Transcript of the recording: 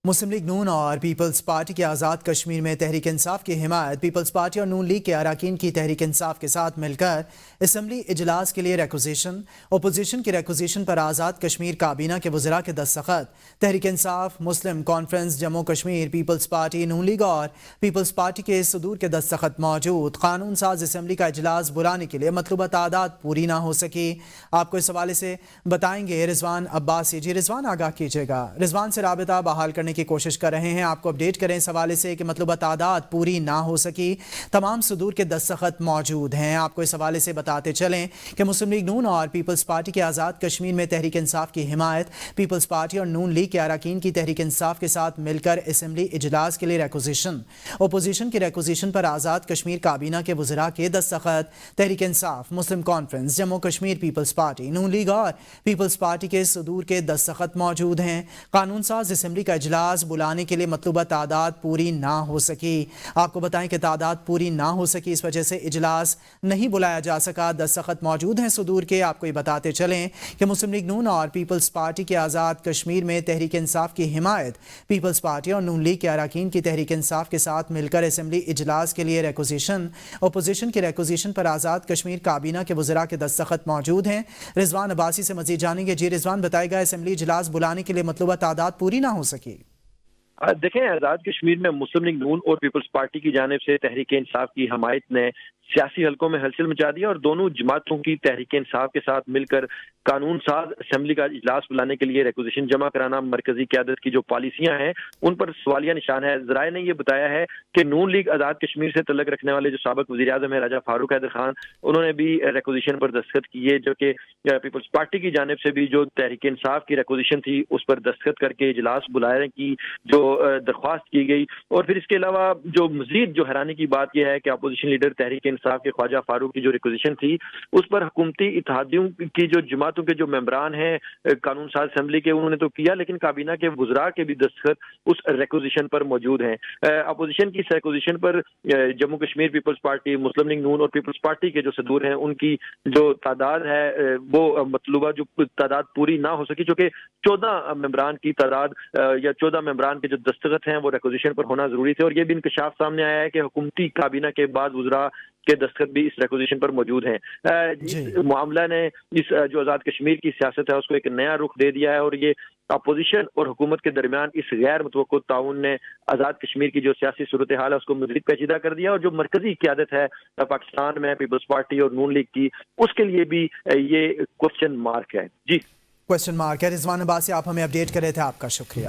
مسلم league نون اور peoples party کے آزاد کشمیر میں تحریک انصاف کی حمایت پیپلز پارٹی اور نون لیگ کے اراکین کی تحریک انصاف کے ساتھ مل کر اسمبلی اجلاس کے لیے ریکوزیشن اپوزیشن کی ریکوزیشن پر آزاد کشمیر کابینہ کے وزراء کے دستخط Tehreek Insaf Muslim conference Jammu Kashmir peoples party Noon league اور پیپلز پارٹی کے صدور کے دستخط موجود قانون ساز اسمبلی کا اجلاس بلانے کے لیے مطلوبہ تعداد پوری نہ ہو سکی۔ آپ کو اس حوالے سے بتائیں گے رضوان عباسی۔ جی رضوان، آگاہ کیجیے گا۔ رضوان سے رابطہ بحال کرنے کی کوشش کر رہے ہیں، آپ کو اپڈیٹ کریں اس حوالے سے کہ مطلوبہ تعداد پوری نہ ہو سکی، تمام صدور کے دستخط موجود ہیں۔ آپ کو اس حوالے سے بتاتے چلیں کہ مسلم لیگ نون اور پیپلز پارٹی کے آزاد کشمیر میں تحریک انصاف کی حمایت پیپلز پارٹی اور نون لیگ کے اراکین کی تحریک انصاف کے ساتھ مل کر اسمبلی اجلاس کے لیے ریکوزیشن اپوزیشن کی ریکوزیشن پر آزاد کشمیر کابینہ کے وزراء کے دستخط Tehreek Insaf Muslim conference Jammu Kashmir peoples party Noon league اور پیپلز پارٹی کے صدور کے دستخط موجود ہیں۔ قانون ساز اسمبلی کا اجلاس بلانے کے لیے مطلوبہ تعداد پوری نہ ہو سکی۔ آپ کو بتائیں کہ تعداد پوری نہ ہو سکی، اس وجہ سے اجلاس نہیں بلایا جا سکا۔ دستخط موجود ہیں صدور کے۔ آپ کو یہ بتاتے چلیں کہ مسلم لیگ نون اور پیپلز پارٹی کے آزاد کشمیر میں تحریک انصاف کی حمایت پیپلز پارٹی اور نون لیگ کے اراکین کی تحریک انصاف کے ساتھ مل کر اسمبلی اجلاس کے لیے ریکوزیشن اپوزیشن کی ریکوزیشن پر آزاد کشمیر کابینہ کے وزراء کے دستخط موجود ہیں۔ رضوان عباسی سے مزید جانیں گے۔ جی رضوان، بتائے گا اسمبلی اجلاس بلانے کے لیے مطلوبہ تعداد پوری نہ ہو سکی۔ دیکھیں، آزاد کشمیر میں مسلم لیگ نون اور پیپلز پارٹی کی جانب سے تحریک انصاف کی حمایت نے سیاسی حلقوں میں ہلچل مچا دیا اور دونوں جماعتوں کی تحریک انصاف کے ساتھ مل کر قانون ساز اسمبلی کا اجلاس بلانے کے لیے ریکوزیشن جمع کرانا مرکزی قیادت کی جو پالیسیاں ہیں ان پر سوالیہ نشان ہے۔ ذرائع نے یہ بتایا ہے کہ نون لیگ آزاد کشمیر سے تعلق رکھنے والے جو سابق وزیر اعظم ہے راجہ فاروق حیدر خان، انہوں نے بھی ریکوزیشن پر دستخط کیے، جو کہ پیپلز پارٹی کی جانب سے بھی جو تحریک انصاف کی ریکوزیشن تھی اس پر دستخط کر کے اجلاس بلانے کی جو درخواست کی گئی۔ اور پھر اس کے علاوہ جو مزید جو حیرانی کی بات یہ ہے کہ اپوزیشن لیڈر تحریک انصاف کے خواجہ فاروق کی جو ریکوزیشن تھی اس پر حکومتی اتحادیوں کی جو جماعتوں کے جو ممبران ہیں قانون ساز اسمبلی کے، انہوں نے تو کیا، لیکن کابینہ کے وزراء کے بھی دستخط اس ریکوزیشن پر موجود ہیں۔ اپوزیشن کی اس ریکوزیشن پر جموں کشمیر پیپلز پارٹی، مسلم لیگ نون اور پیپلز پارٹی کے جو صدور ہیں ان کی جو تعداد ہے وہ مطلوبہ جو تعداد پوری نہ ہو سکی، چونکہ 14 ممبران کی تعداد یا 14 ممبران کے جو دستخط ہیں وہ ریکوزیشن پر ہونا ضروری تھے۔ اور یہ بھی انکشاف سامنے آیا ہے کہ حکومتی کابینہ کے بعد وزراء کے دستخط بھی اس ریکوزیشن پر موجود ہیں۔ معاملہ نے اس جو آزاد کشمیر کی سیاست ہے اس کو ایک نیا رخ دے دیا ہے اور یہ اپوزیشن اور حکومت کے درمیان اس غیر متوقع تعاون نے آزاد کشمیر کی جو سیاسی صورتحال ہے اس کو مزید پیچیدہ کر دیا، اور جو مرکزی قیادت ہے پاکستان میں پیپلز پارٹی اور نون لیگ کی، اس کے لیے بھی یہ کوسچن مارک ہے۔ جی کوسچن مارک ہے۔ رضوان عباسی، آپ ہمیں اپڈیٹ کر رہے تھے، آپ کا شکریہ۔